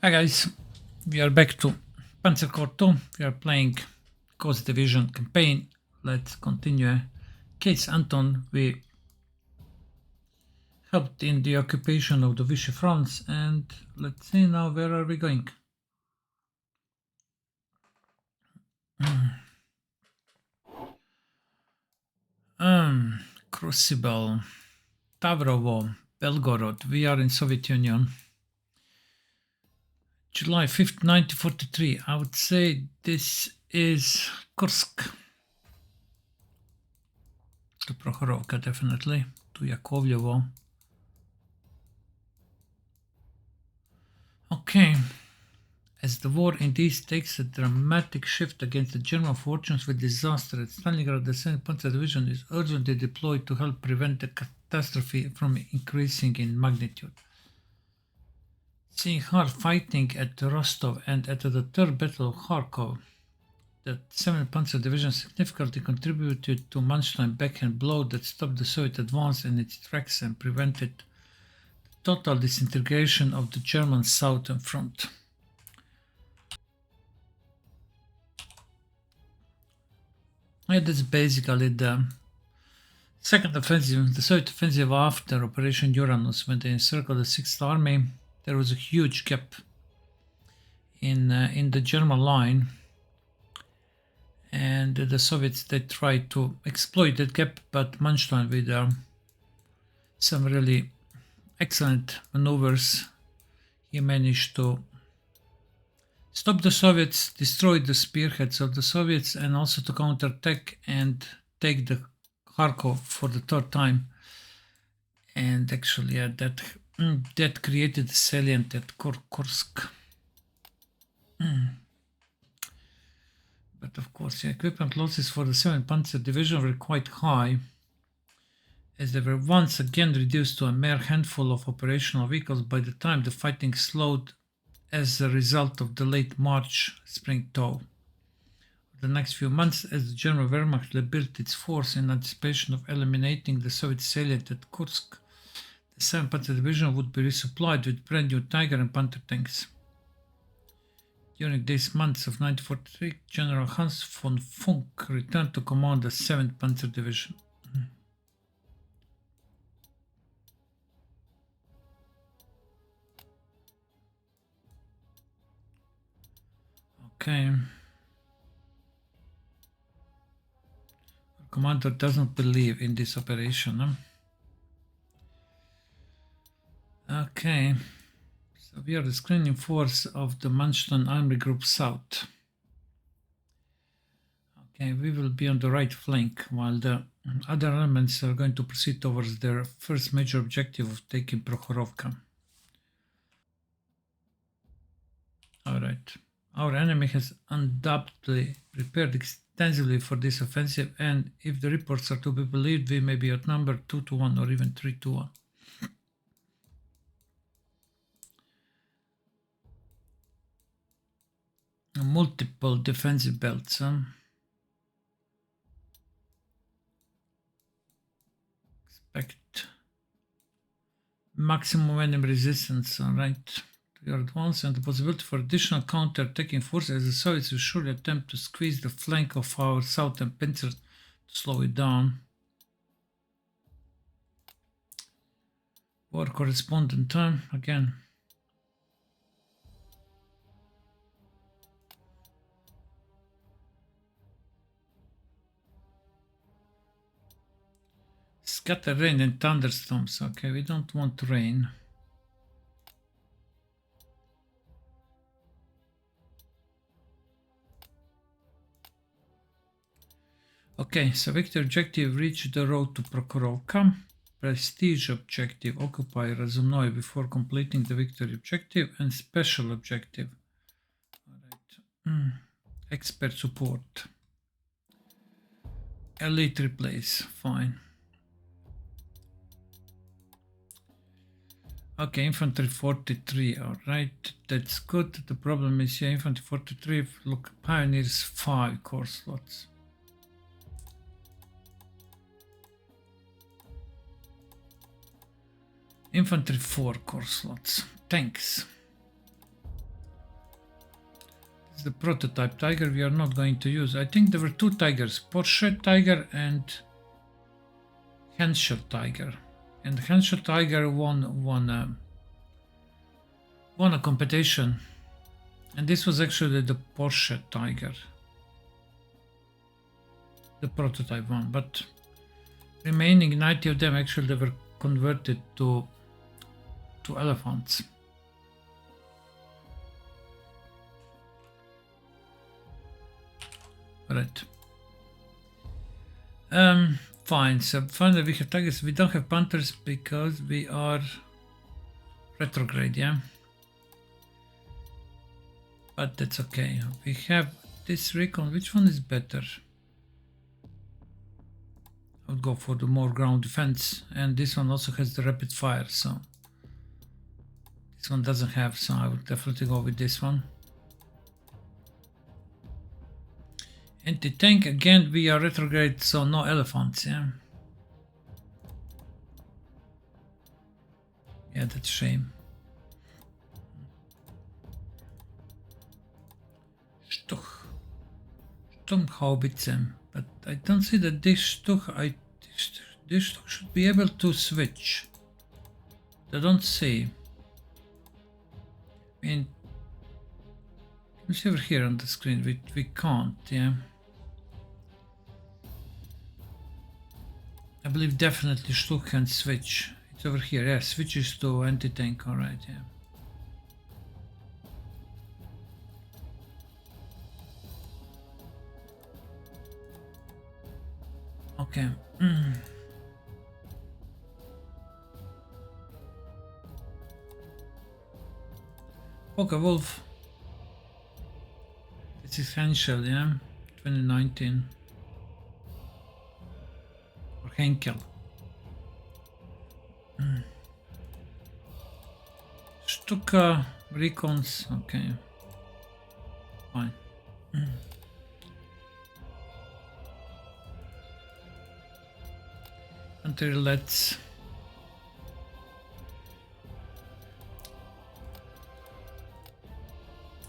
Hi guys, we are back to Panzer Corps 2. We are playing Coast Division campaign. Let's continue. Case Anton, we helped in the occupation of the Vichy France, and let's see now where are we going. Crucible, Tavrovo, Belgorod. We are in Soviet Union. July 5th, 1943. I would say this is Kursk. To Prokhorovka, definitely. To Yakovlevo. Okay. As the war indeed takes a dramatic shift against the German fortunes with disaster at Stalingrad, the 2nd Panzer Division is urgently deployed to help prevent the catastrophe from increasing in magnitude. Seeing hard fighting at Rostov and at the 3rd Battle of Kharkov, the 7th Panzer Division significantly contributed to Manstein's backhand blow that stopped the Soviet advance in its tracks and prevented the total disintegration of the German southern front. Yeah, that's basically the second offensive, the Soviet offensive after Operation Uranus, when they encircled the 6th Army. There was a huge gap in the German line, and the Soviets, they tried to exploit that gap, but Manstein, with some really excellent maneuvers, he managed to stop the Soviets, destroy the spearheads of the Soviets, and also to counterattack and take the Kharkov for the 3rd time. And actually, that created a salient at Kursk. But of course, the equipment losses for the 7th Panzer Division were quite high, as they were once again reduced to a mere handful of operational vehicles by the time the fighting slowed as a result of the late March spring thaw. The next few months, as the German Wehrmacht rebuilt its force in anticipation of eliminating the Soviet salient at Kursk, the 7th Panzer Division would be resupplied with brand new Tiger and Panther tanks. During these months of 1943, General Hans von Funk returned to command the 7th Panzer Division. Okay. The commander doesn't believe in this operation. Huh? Okay. So we are the screening force of the Manstein Army Group South. Okay, we will be on the right flank, while the other elements are going to proceed towards their first major objective of taking Prokhorovka. Alright. Our enemy has undoubtedly prepared extensively for this offensive, and if the reports are to be believed, we may be outnumbered 2-1 or even 3-1. Multiple defensive belts. Expect maximum enemy resistance, alright, to your advance, and the possibility for additional counter-attacking forces, as the Soviets will surely attempt to squeeze the flank of our southern Panzer to slow it down. War correspondent time again. Scatter rain and thunderstorms. Okay, we don't want rain. Okay, so victory objective, reach the road to Prokhorovka. Prestige objective, occupy Razumnoye before completing the victory objective. And special objective. Alright. Expert support. Elite replace, fine. Okay, infantry 43, alright, that's good. The problem is here, infantry 43, look, pioneers 5 core slots. Infantry 4 core slots. Tanks. is the prototype Tiger we are not going to use. I think there were two Tigers, Porsche Tiger and Henschel Tiger. And Henschel Tiger won a competition. And this was actually the Porsche Tiger. The prototype one. But remaining 90 of them actually they were converted to elephants. Right. Fine. So finally we have Tigers. We don't have Panthers because we are retrograde, yeah. But that's okay. We have this recon. Which one is better? I would go for the more ground defense, and this one also has the rapid fire, so this one doesn't have, so I would definitely go with this one. Anti-tank, again we are retrograde, so no elephants, yeah. Yeah, that's a shame. Sturmhaubitze, but I don't see that this Stuch should be able to switch. I don't see. I mean, you see over here on the screen, we can't, yeah. I believe definitely Stuch can switch. It's over here, yeah, switches to anti-tank, alright, yeah. Okay. Okay, Wolf. It's essential, yeah. 2019. Or Henkel. Stuka recons. Okay. Fine. Until let's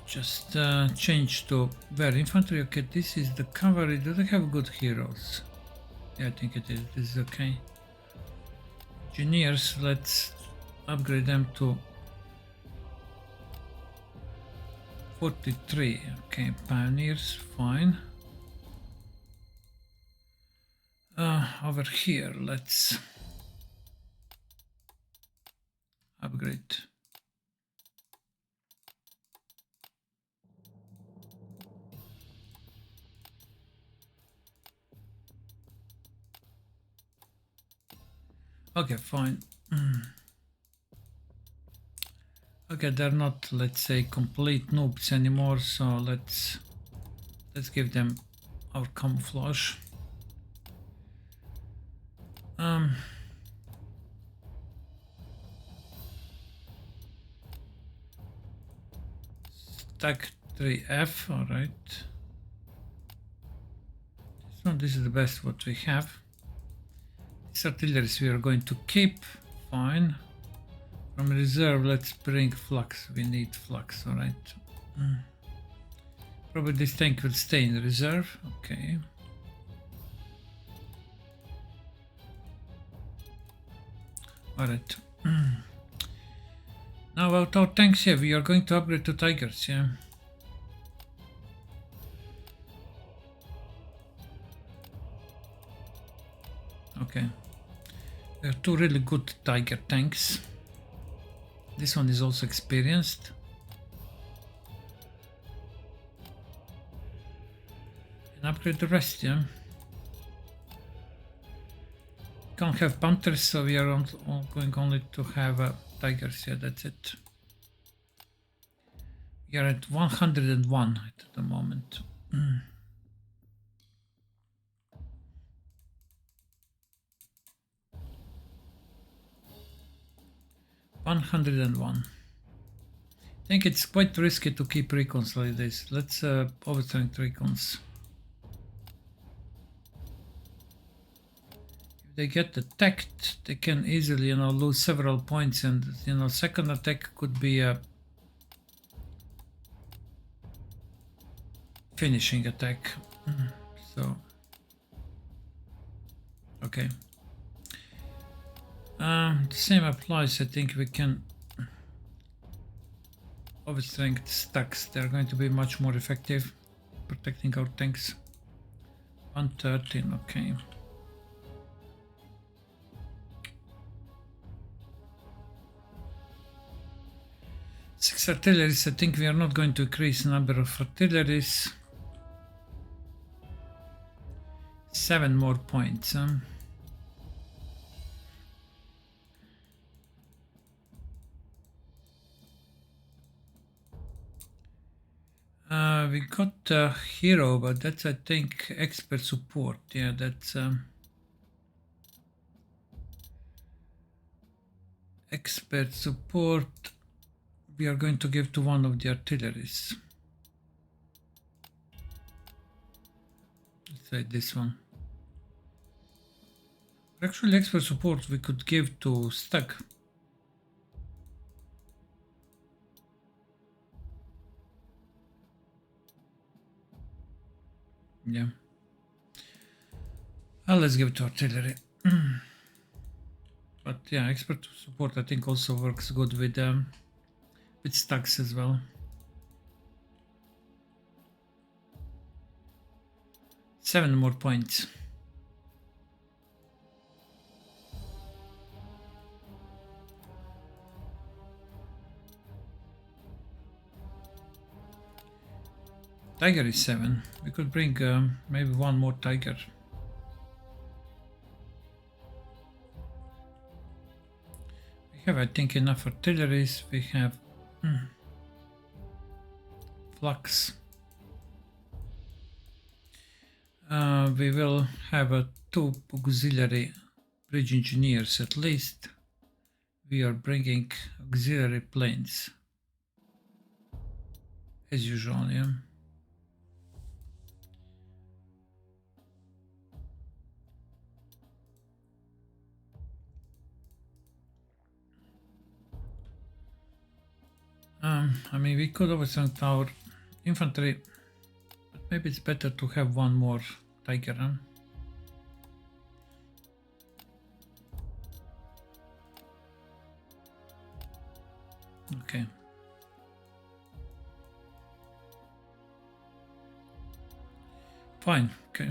just change to where infantry. Okay, this is the cavalry. Do they have good heroes? Yeah, I think it is. This is okay. Engineers, let's upgrade them to 43. Okay, pioneers, fine. Over here, let's upgrade. Okay, fine. Okay, they're not, let's say, complete noobs anymore, so let's give them our camouflage. Stack 3F, alright. So this is the best what we have. These artilleries we are going to keep, fine. From reserve, let's bring flux, we need flux, alright. Probably this tank will stay in reserve, okay. Alright. Now about our tanks here, we are going to upgrade to Tigers, yeah. Okay. We have two really good Tiger tanks. This one is also experienced. And upgrade the rest, yeah. Can't have Panthers, so we are going only to have Tigers, yeah, that's it. We are at 101 at the moment. 101. I think it's quite risky to keep recons like this. Let's overstrength recons. If they get attacked, they can easily, you know, lose several points, and you know, second attack could be finishing attack. So okay. The same applies. I think we can overstrength stacks. They're going to be much more effective protecting our tanks. 113, okay. Six artilleries. I think we are not going to increase the number of artilleries. 7 more points. We got a hero, but that's, I think, expert support. Yeah, that's expert support. We are going to give to one of the artilleries. Let's say this one. Actually, expert support we could give to Stag. Yeah. Let's give it to artillery. But yeah, expert support I think also works good with stacks as well. Seven more points. Tiger is 7. We could bring maybe one more tiger. We have, I think, enough artilleries. We have flux. We will have 2 auxiliary bridge engineers at least. We are bringing auxiliary planes as usual, yeah. I mean, we could overstrength our infantry, but maybe it's better to have one more tiger. Huh? Okay. Fine. Okay.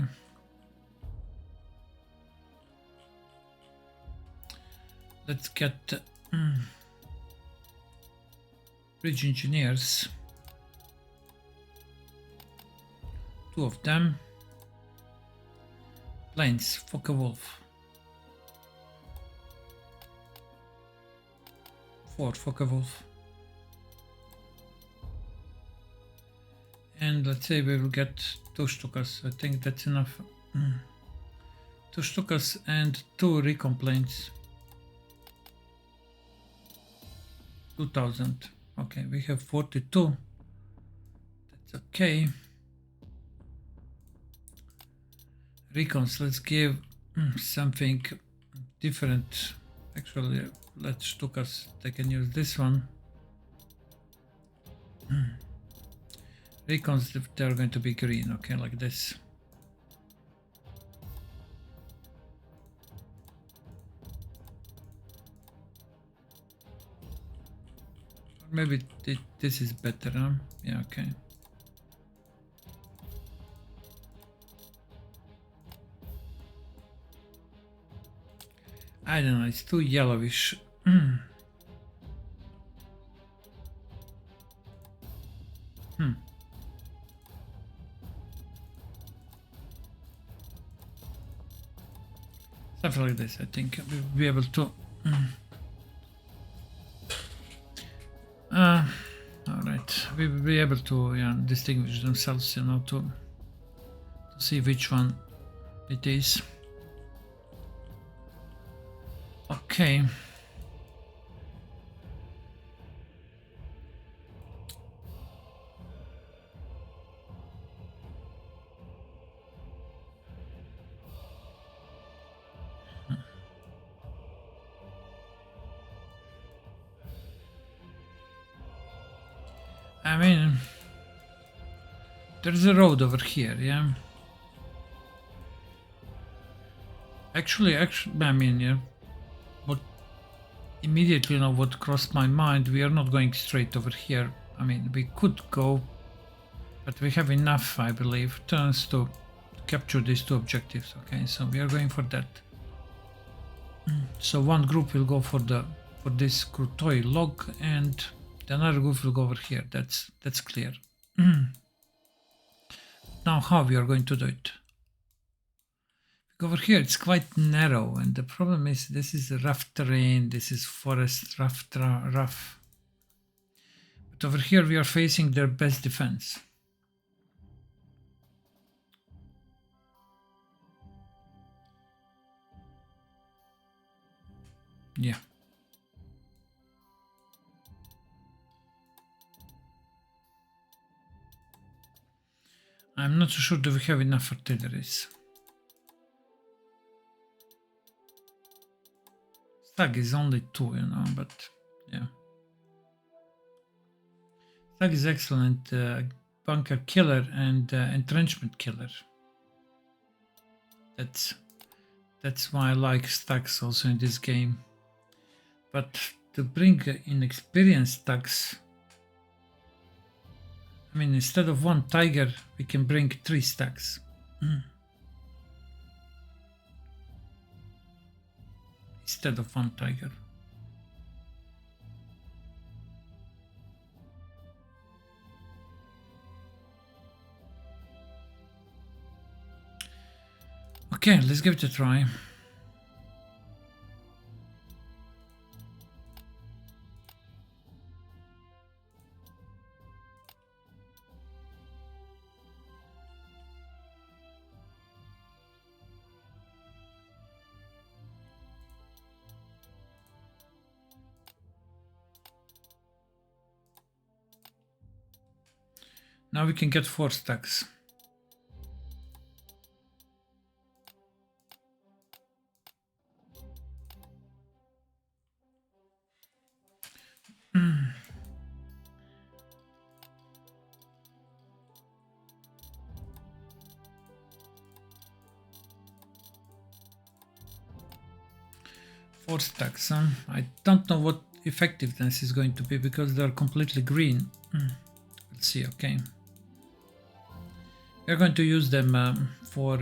Let's get bridge engineers. 2 of them. Planes, Focke-Wulf. 4 Focke-Wulf. And let's say we will get 2 Stukas. I think that's enough. 2 Stukas and 2 recon planes. 2000. Okay, we have 42. That's okay. Recons, let's give something different. Actually, let's Stukas, they can use this one. Recons, they're going to be green, okay, like this. Maybe this is better, huh? Yeah, okay. I don't know, it's too yellowish. Something like this, I think we'll be able to. Alright, we will be able to distinguish themselves, to see which one it is. Okay. I mean, There's a road over here, yeah. Actually, I mean, yeah. What immediately, you know, what crossed my mind, we are not going straight over here. I mean, we could go, but we have enough, I believe, turns to capture these two objectives. Okay, so we are going for that. So one group will go for this Crutoy log, and the another group will go over here. That's clear. Now how we are going to do it? Over here it's quite narrow, and the problem is this is rough terrain, this is forest, rough. But over here we are facing their best defense. Yeah. I'm not so sure that we have enough artilleries. Stag is only 2, you know, but yeah. Stag is excellent bunker killer and entrenchment killer. That's why I like stags also in this game. But to bring inexperienced stags, I mean, instead of 1 tiger, we can bring 3 stags. Instead of 1 tiger. Okay, let's give it a try. Now we can get 4 stacks. Four stacks, huh? I don't know what effectiveness is going to be because they're completely green. Let's see, okay. We're going to use them for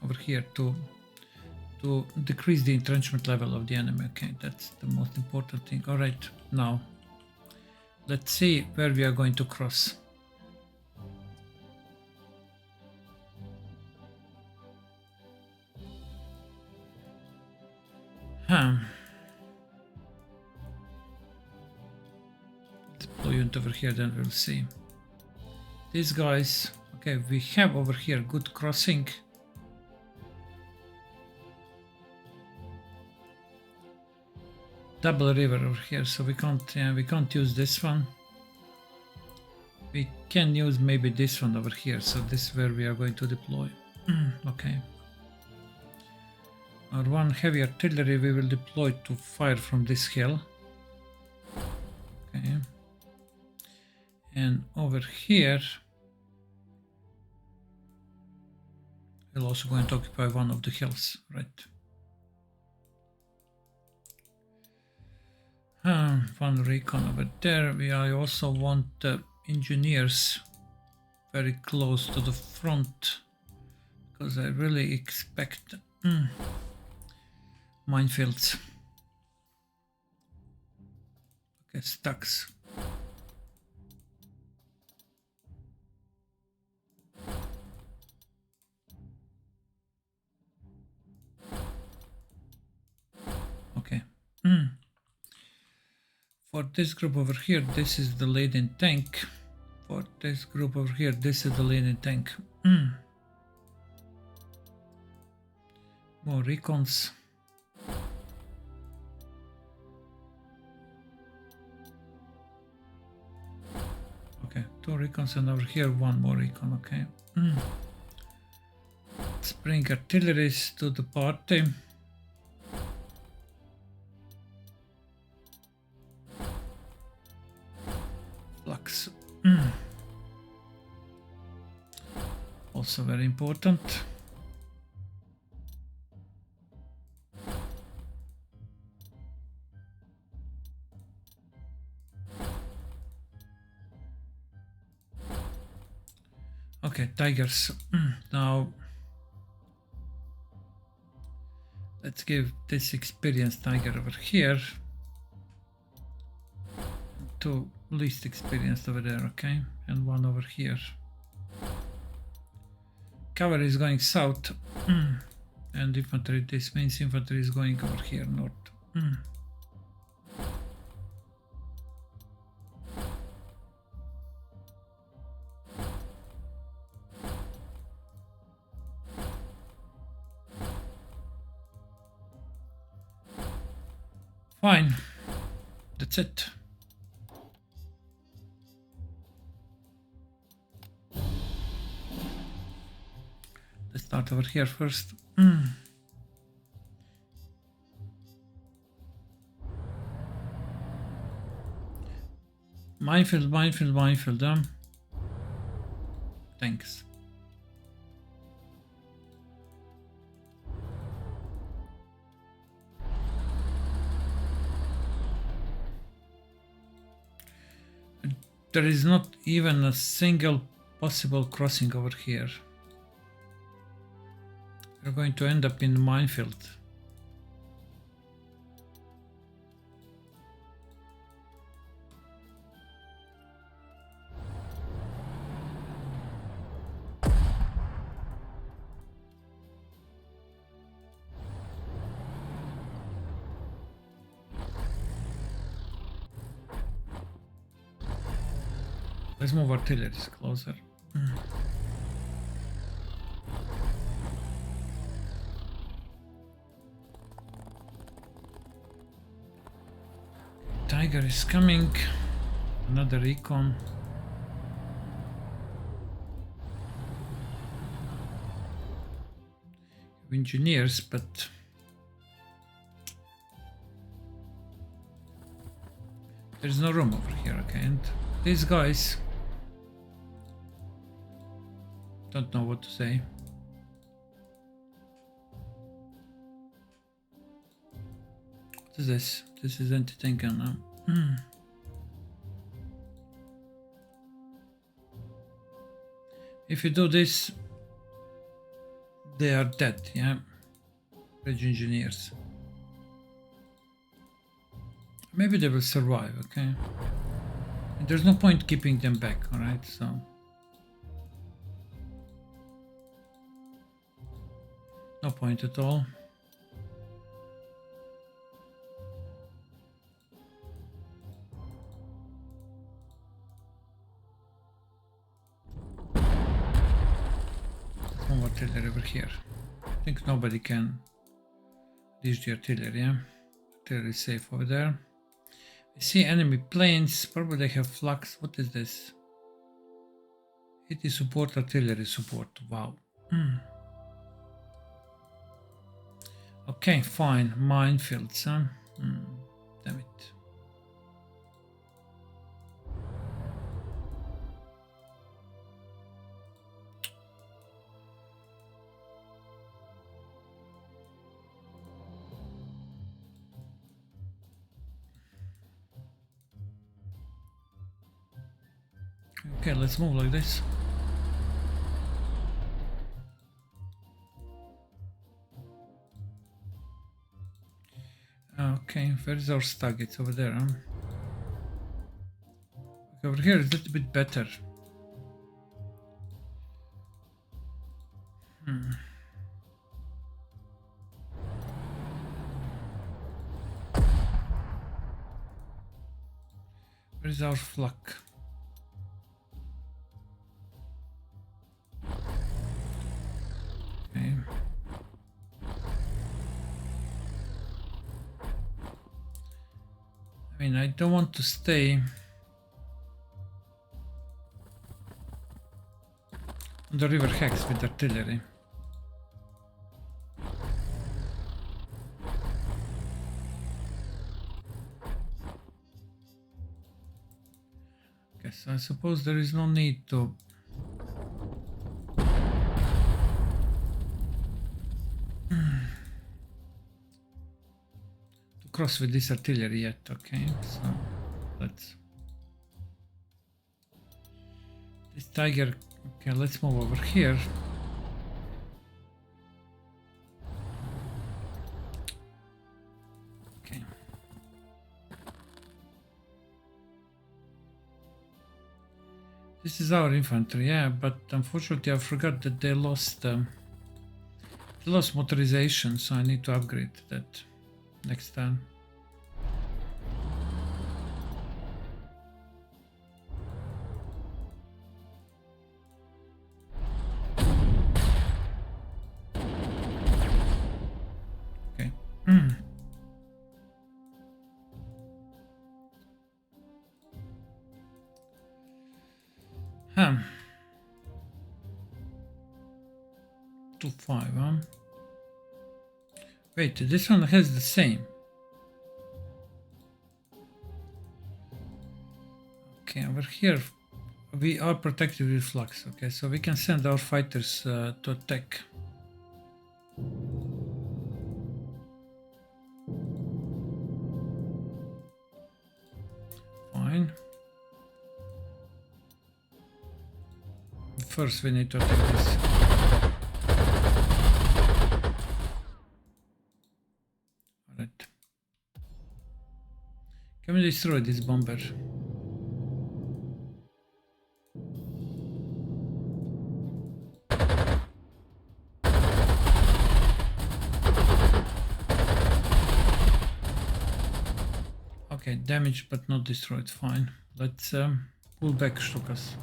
over here to decrease the entrenchment level of the enemy. Okay, that's the most important thing. All right, now let's see where we are going to cross. Deploy unit over here, then we'll see. These guys, okay, we have over here good crossing. Double river over here, so we can't use this one. We can use maybe this one over here, so this is where we are going to deploy. Okay. Our 1 heavy artillery we will deploy to fire from this hill. Okay. And over here we're also going to occupy one of the hills, right? 1 recon over there. I also want engineers very close to the front because I really expect minefields. Okay, stacks. Okay. For this group over here, this is the laden tank. For this group over here, this is the laden tank. More recons. Okay, 2 recons, and over here 1 more recon. Okay. Let's bring artilleries to the party. Flux. Also very important. Okay, tigers. Now let's give this experienced tiger over here. Two least experienced over there, okay? And one over here. Cavalry is going south. And infantry, this means infantry is going over here, north. Fine, that's it. Let's start over here first. Minefield, minefield, minefield. Thanks. There is not even a single possible crossing over here. We're going to end up in the minefield. Let's move artillery closer. Tiger is coming. Another recon. Engineers, but there's no room over here, okay? And these guys don't know what to say. What is this? This is anti-tank gun now. If you do this, they are dead, yeah? Bridge engineers. Maybe they will survive, okay? And there's no point keeping them back, alright? So no point at all. Let's move artillery over here. I think nobody can dish the artillery, yeah? Artillery is safe over there. I see enemy planes, probably they have flux. What is this? It is support, artillery support. Wow. Okay, fine. Minefields, huh? Damn it. Okay, let's move like this. Okay, where's our stag? It's over there, huh? Okay, over here is a little bit better. Where's our flak? Okay. I mean, I don't want to stay on the river Hex with artillery. Okay, so I suppose there is no need to cross with this artillery yet. Okay, so let's. This tiger. Okay, let's move over here. Okay. This is our infantry, yeah, but unfortunately I forgot that they lost motorization, so I need to upgrade that next time. Okay. Huh. 2-5, huh? Wait, this one has the same. Okay, over here we are protected with flux. Okay, so we can send our fighters to attack. Fine. First we need to attack this. Alright. Can we destroy this bomber? Okay, damaged but not destroyed, fine. Let's pull back Stukas.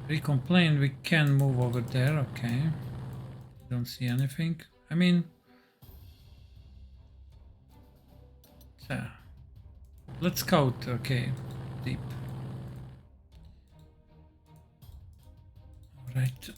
Recomplain, we can move over there, okay. Don't see anything. I mean, let's scout, okay, deep. Alright.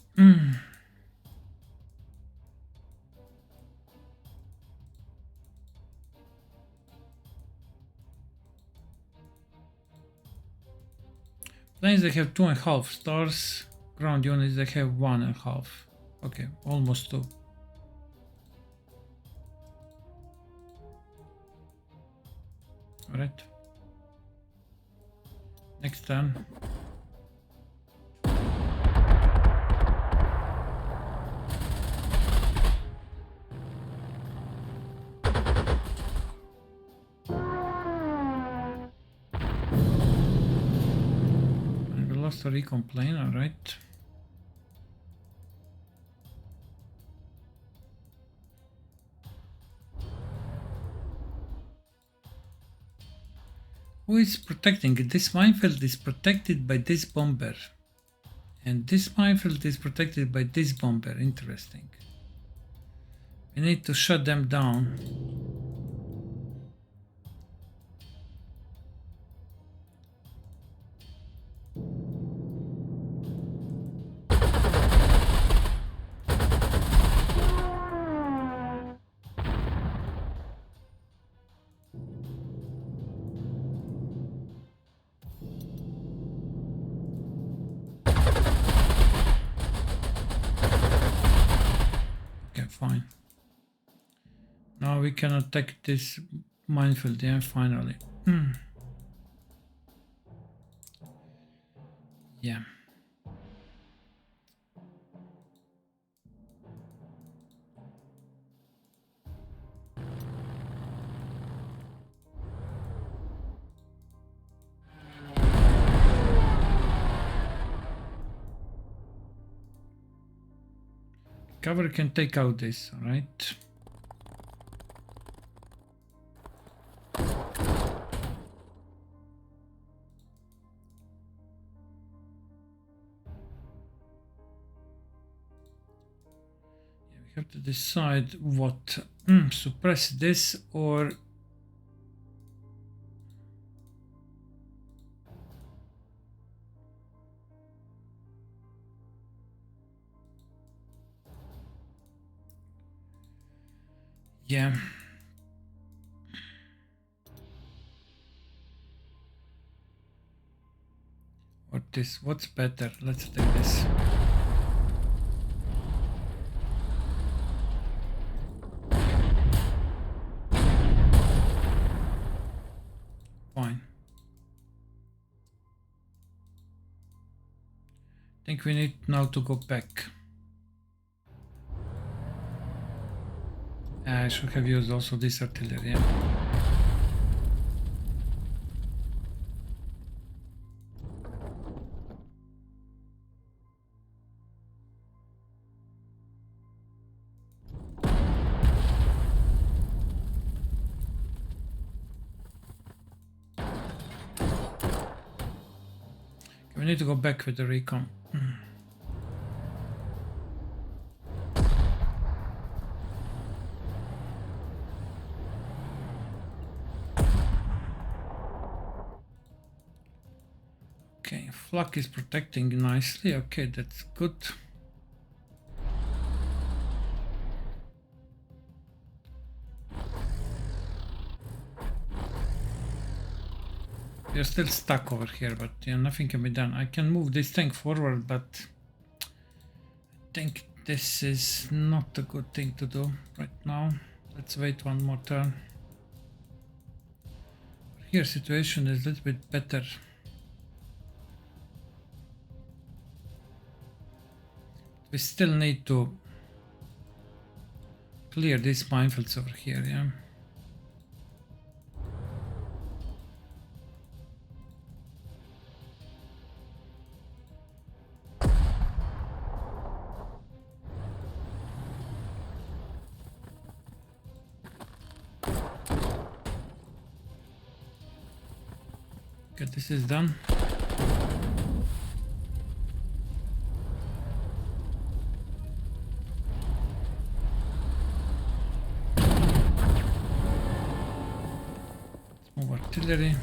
Planes, they have 2.5 stars. Ground units, they have 1.5. Okay, almost 2. Alright. Next turn. To recomplain, all right. Who is protecting it? This minefield is protected by this bomber, and this minefield is protected by this bomber. Interesting. We need to shut them down. Fine. Now we can attack this minefield, yeah, finally. Yeah. Cavalry can take out this, alright? Yeah, we have to decide what. Suppress this or yeah. What's better? Let's take this. think we need now to go back. I should have used also this artillery. Yeah. We need to go back with the recon. Okay, flak is protecting nicely. Okay, that's good. We are still stuck over here, but yeah, nothing can be done. I can move this tank forward, but I think this is not a good thing to do right now. Let's wait one more turn. Here situation is a little bit better. We still need to clear these minefields over here, yeah. Okay, this is done. Artillery.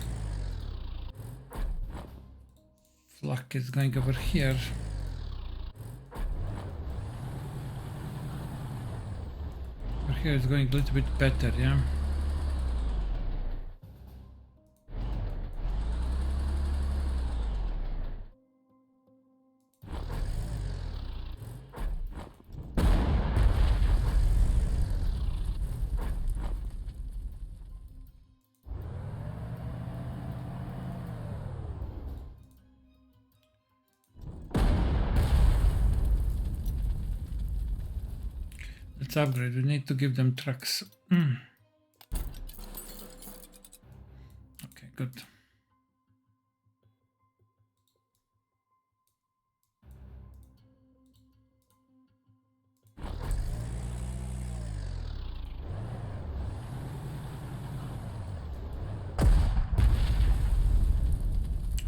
Flak is going over here. Over here is going a little bit better, yeah. Let's upgrade. We need to give them trucks. Okay, good.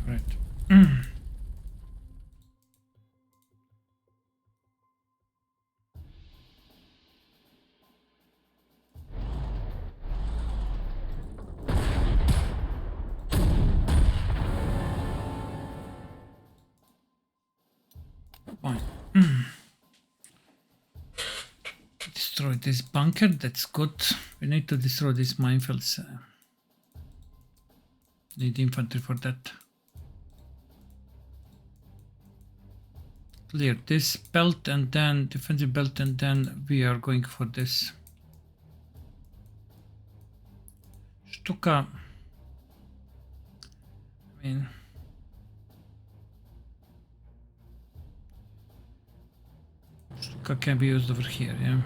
Right. Fine. Destroy this bunker, that's good. We need to destroy these minefields. Need infantry for that. Clear this belt and then defensive belt, and then we are going for this. Stuka. I mean, Stuka can be used over here, yeah.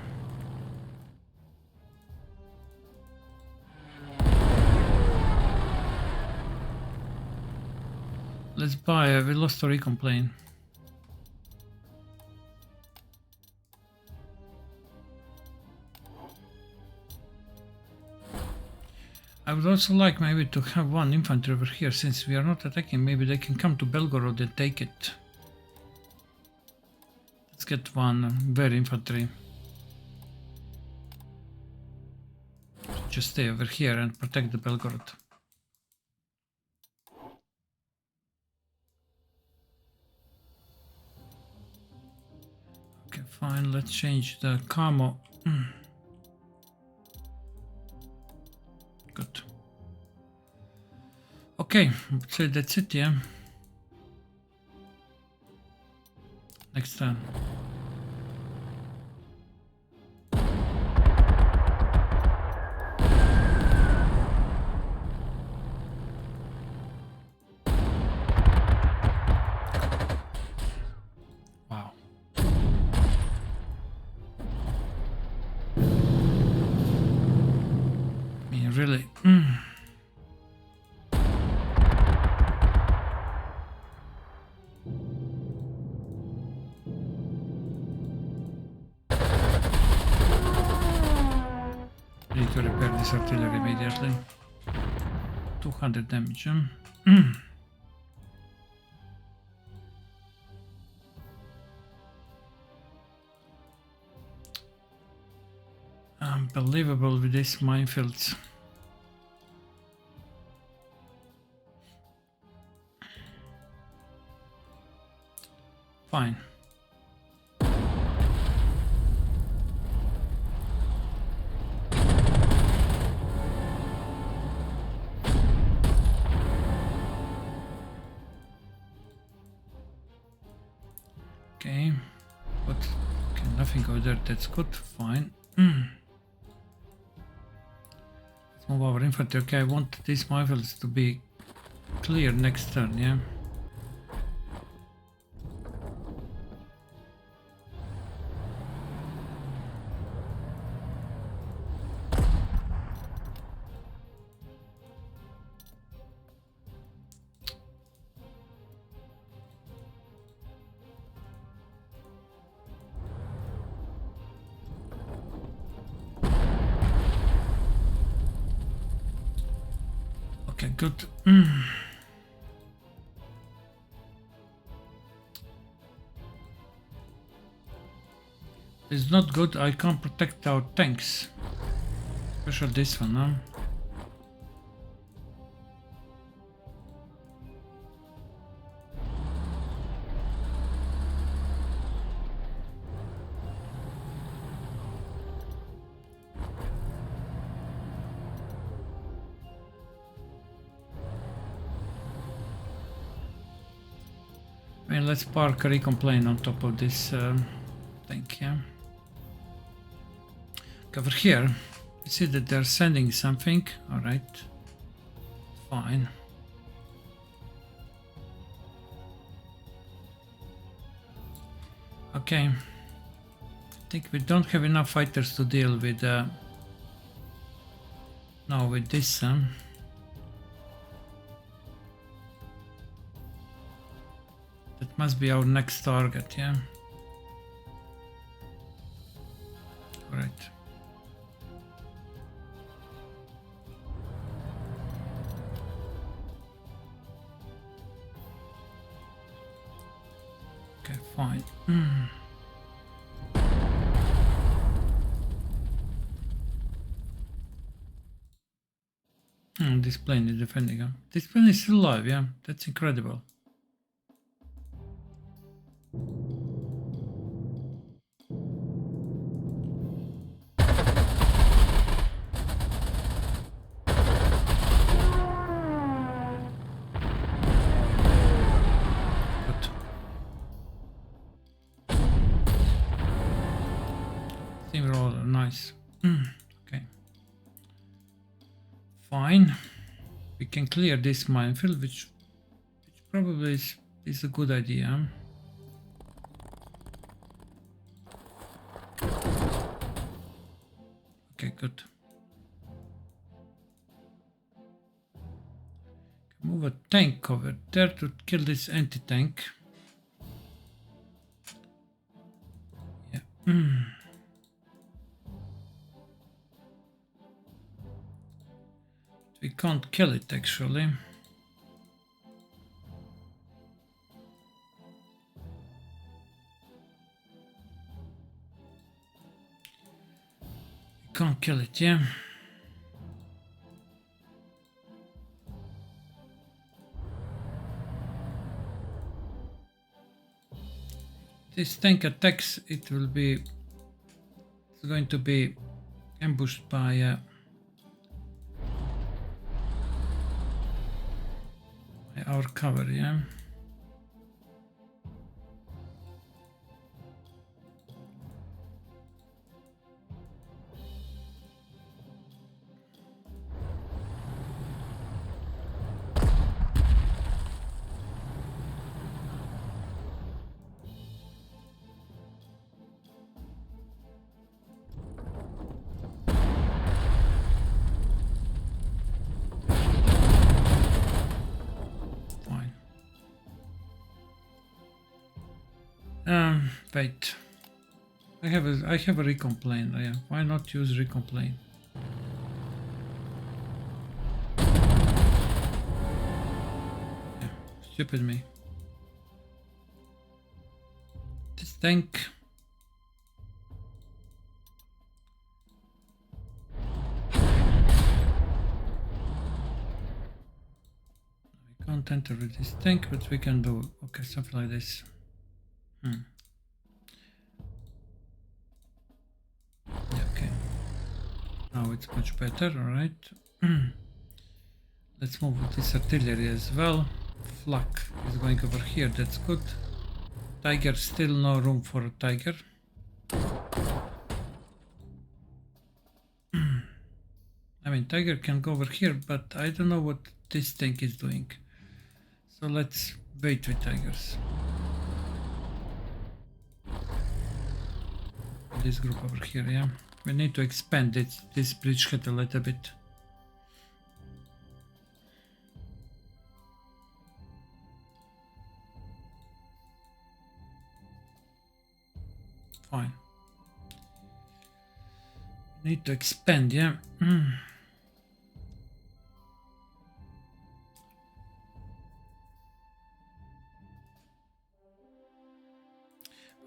Let's buy. We lost a recon plane. I would also like maybe to have one infantry over here, since we are not attacking. Maybe they can come to Belgorod and take it. Let's get one very infantry. Just stay over here and protect the Belgorod. Okay, fine. Let's change the camo. Good. Okay, so that's it, yeah. Next time. focus artillery immediately. 200 damage. Unbelievable with these minefields. Fine. Okay, but okay, nothing over there, that's good, fine. Let's move our infantry. Okay, I want these minefields to be clear next turn, yeah? Okay, good. It's not good, I can't protect our tanks. Especially this one, huh? I mean, let's park a recon plane on top of this tank, yeah? Over here, you see that they're sending something. Alright, fine. Okay, I think we don't have enough fighters to deal with now with this. That must be our next target, yeah? Alright. Okay, fine. This plane is defending. This plane is still alive, yeah? That's incredible. Steamroller, nice. Okay. Fine. We can clear this minefield, which probably is a good idea. Okay, good. Move a tank over there to kill this anti-tank. Yeah. We can't kill it actually. We can't kill it, yeah. This tank attacks, it's going to be ambushed by our cover, yeah. Wait. I have a recon plane. Yeah. Why not use recon plane? Stupid me. This tank. We can't enter with this tank, but we can do okay, something like this. Yeah, okay. Now it's much better, alright. Let's move with this artillery as well. Flak is going over here, that's good. Tiger, still no room for a tiger. I mean, tiger can go over here, but I don't know what this tank is doing. So let's wait with tigers. This group over here, yeah. We need to expand this bridgehead a little bit. Fine. Need to expand, yeah.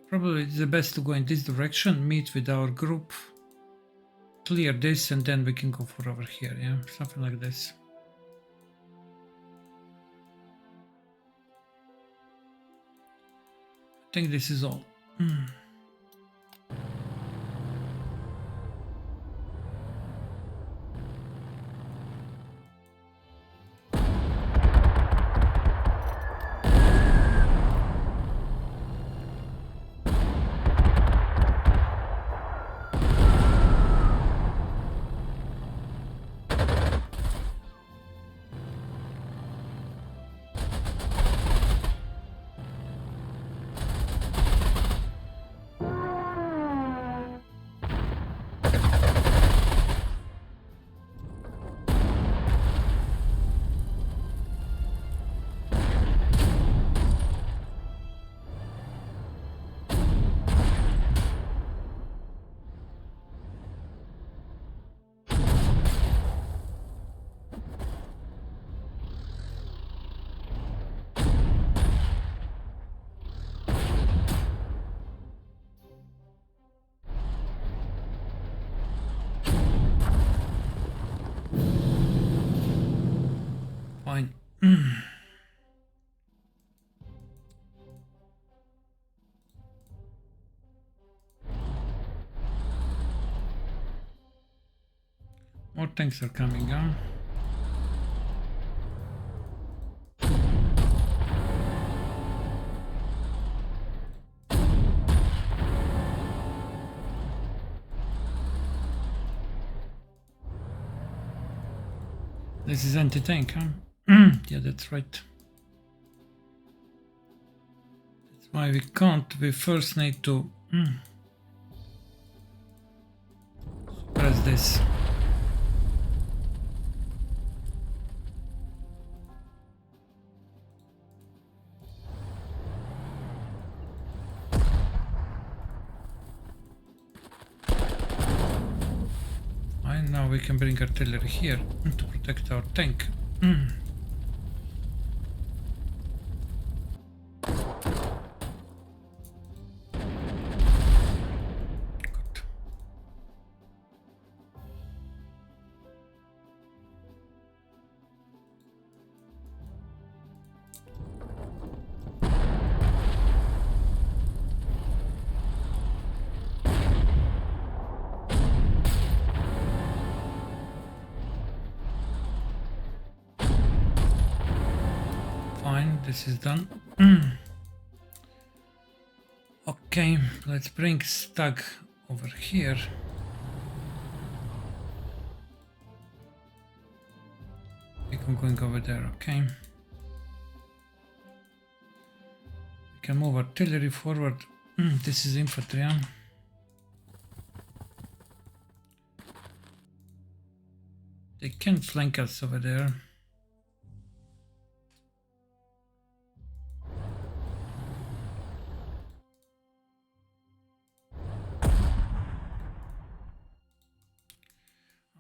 Probably it's the best to go in this direction, meet with our group, clear this, and then we can go for over here, yeah? Something like this. I think this is all. Fine. More tanks are coming, huh? This is anti-tank, huh? Yeah, that's right. That's why we can't. We first need to suppress this. Fine, now we can bring artillery here to protect our tank. This is done. Okay, let's bring Stag over here. I'm going over there, okay. We can move artillery forward. This is infantry, huh? They can flank us over there.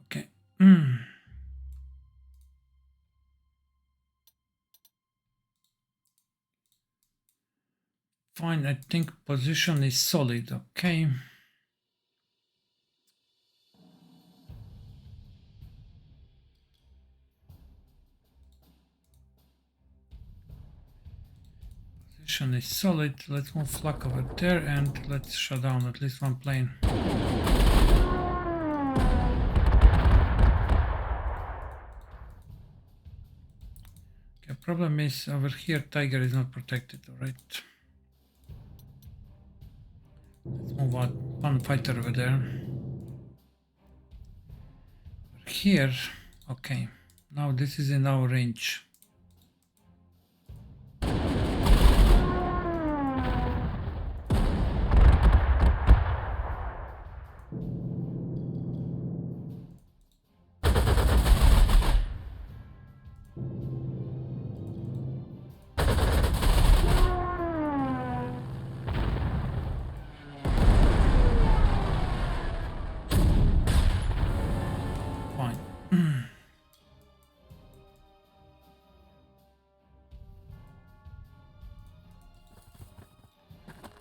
Okay. Fine, I think position is solid, okay. Position is solid. Let's move flak over there and let's shut down at least one plane. Okay, problem is over here Tiger is not protected, alright. Let's move one fighter over there. Over here, okay. Now this is in our range.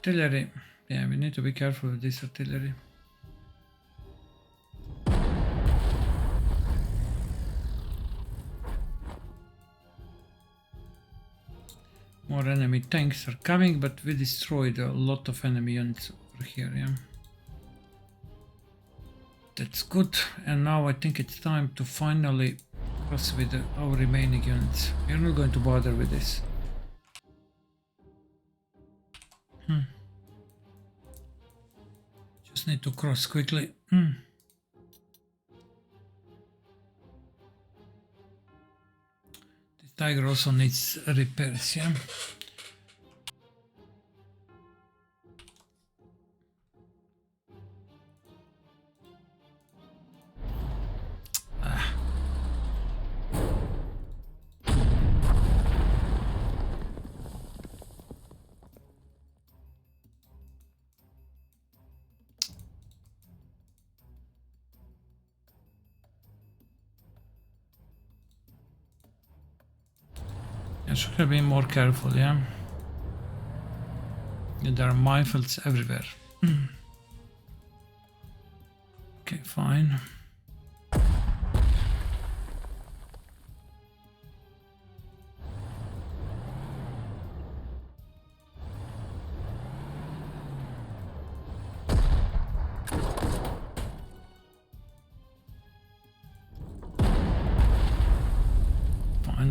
Artillery. Yeah, we need to be careful with this artillery. More enemy tanks are coming, but we destroyed a lot of enemy units over here, yeah. That's good, and now I think it's time to finally cross with our remaining units. We're not going to bother with this. Just need to cross quickly. This Tiger also needs repairs, yeah. I should have been more careful, yeah. There are minefields everywhere. Okay, fine.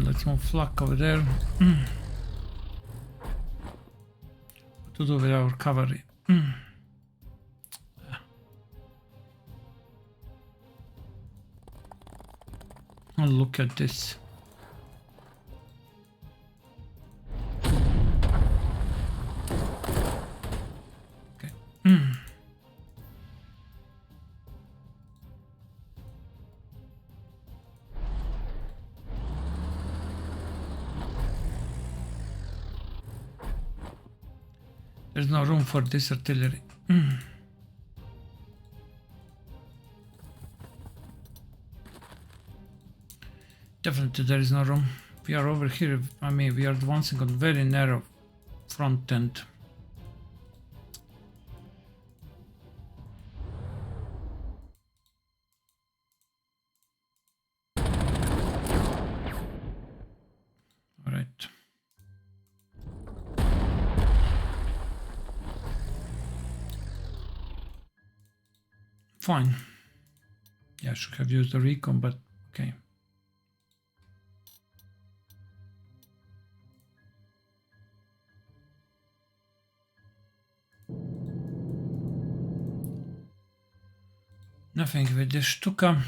Let's move flak over there. What to do with our cavalry? Oh, look at this. Okay. There's no room for this artillery. Definitely there is no room. We are over here, I mean, we are advancing on very narrow front end. Alright. Fine. Yeah, I should have used the recon, but okay. Nothing with this Stuka.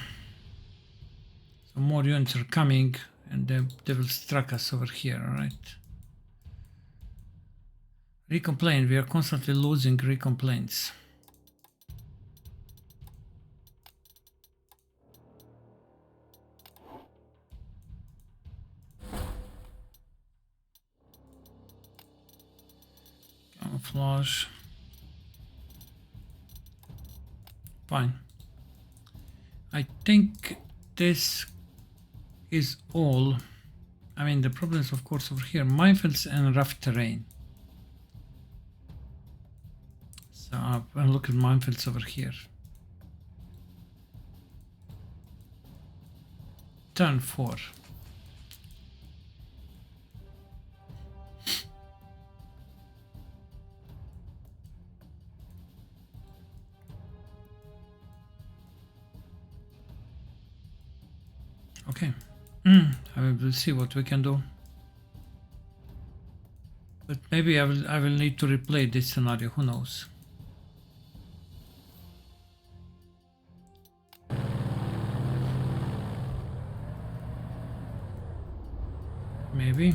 Some more units are coming and they will strike us over here, alright. Recon plane, we are constantly losing recon planes. Camouflage. Fine. I think this is all. I mean, the problem is of course over here, minefields and rough terrain. So I'll look at minefields over here. Turn 4. Okay. I will see what we can do. But maybe I will need to replay this scenario, who knows. Maybe.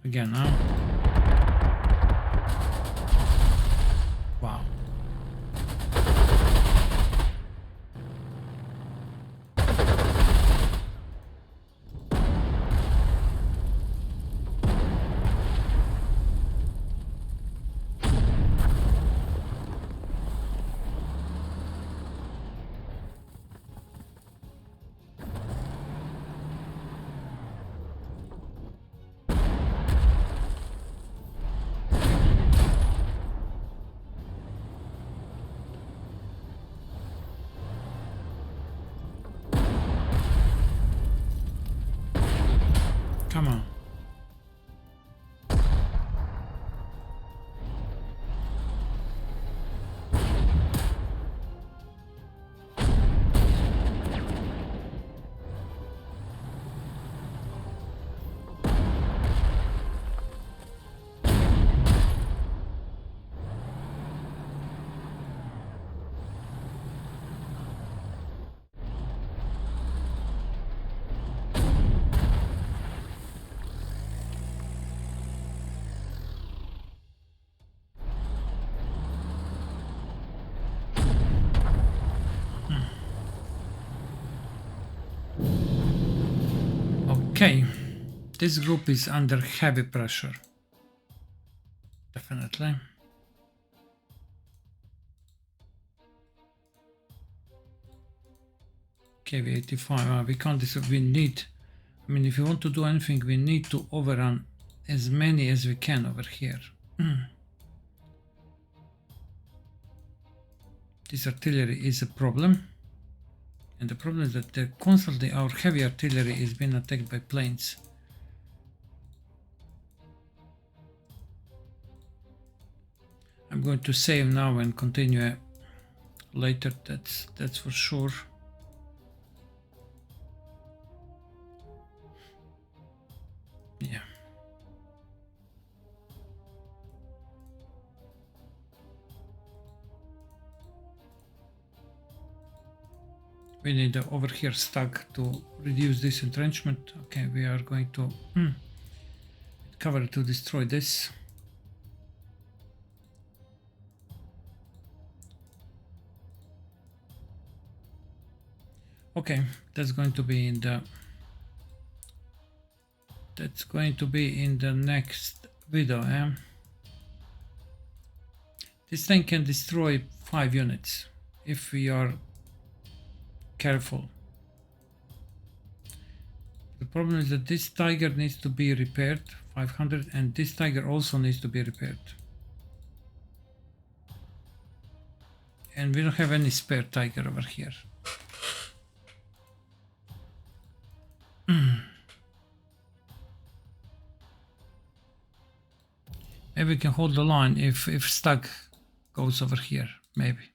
Again, huh? Wow. Come on. Okay, this group is under heavy pressure. Definitely. KV85, we can't we need, I mean, if you want to do anything, we need to overrun as many as we can over here. This artillery is a problem. And the problem is that constantly our heavy artillery is being attacked by planes. I'm going to save now and continue later, that's for sure. Yeah. We need over here stack to reduce this entrenchment. Okay, we are going to cover to destroy this. Okay, that's going to be in the next video. This thing can destroy 5 units if we are careful. The problem is that this Tiger needs to be repaired, 500, and this Tiger also needs to be repaired. And we don't have any spare Tiger over here. Maybe we can hold the line if Stag goes over here, maybe.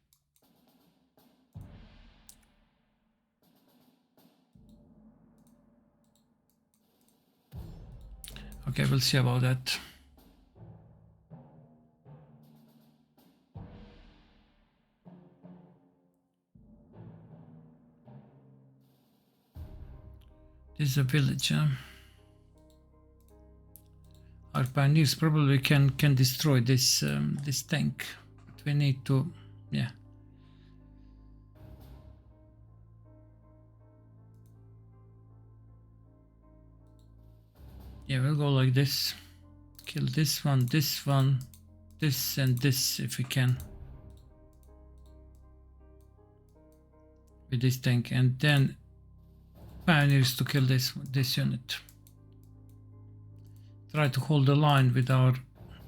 Okay, we'll see about that. This is a village, huh? Our pioneers probably can destroy this this tank, but we need to, yeah. Yeah, we'll go like this. Kill this one, this, and this if we can. With this tank, and then pioneers to kill this unit. Try to hold the line with our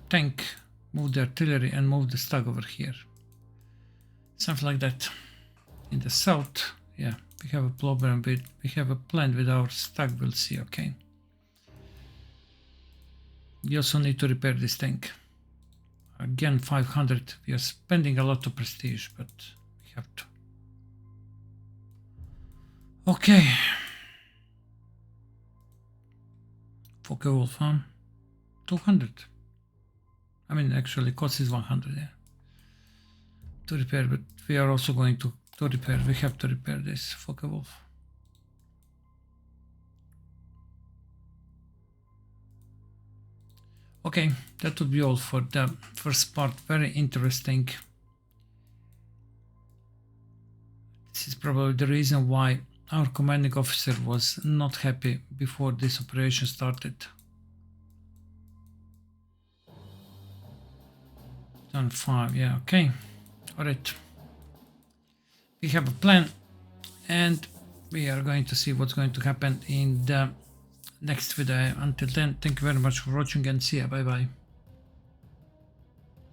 tank move the artillery and move the stag over here. Something like that. In the south, yeah, we have a problem with, we have a plan with our stag, we'll see, okay. We also need to repair this tank. Again, 500, we are spending a lot of prestige, but we have to. Okay. Focke-Wulf, huh? 200. I mean, actually, cost is 100, yeah. To repair, but we are also going to repair. We have to repair this Focke-Wulf. Okay, that would be all for the first part. Very interesting. This is probably the reason why our commanding officer was not happy before this operation started. Turn 5, yeah, okay. Alright. We have a plan and we are going to see what's going to happen in the next video. Until then, thank you very much for watching and see ya. Bye bye.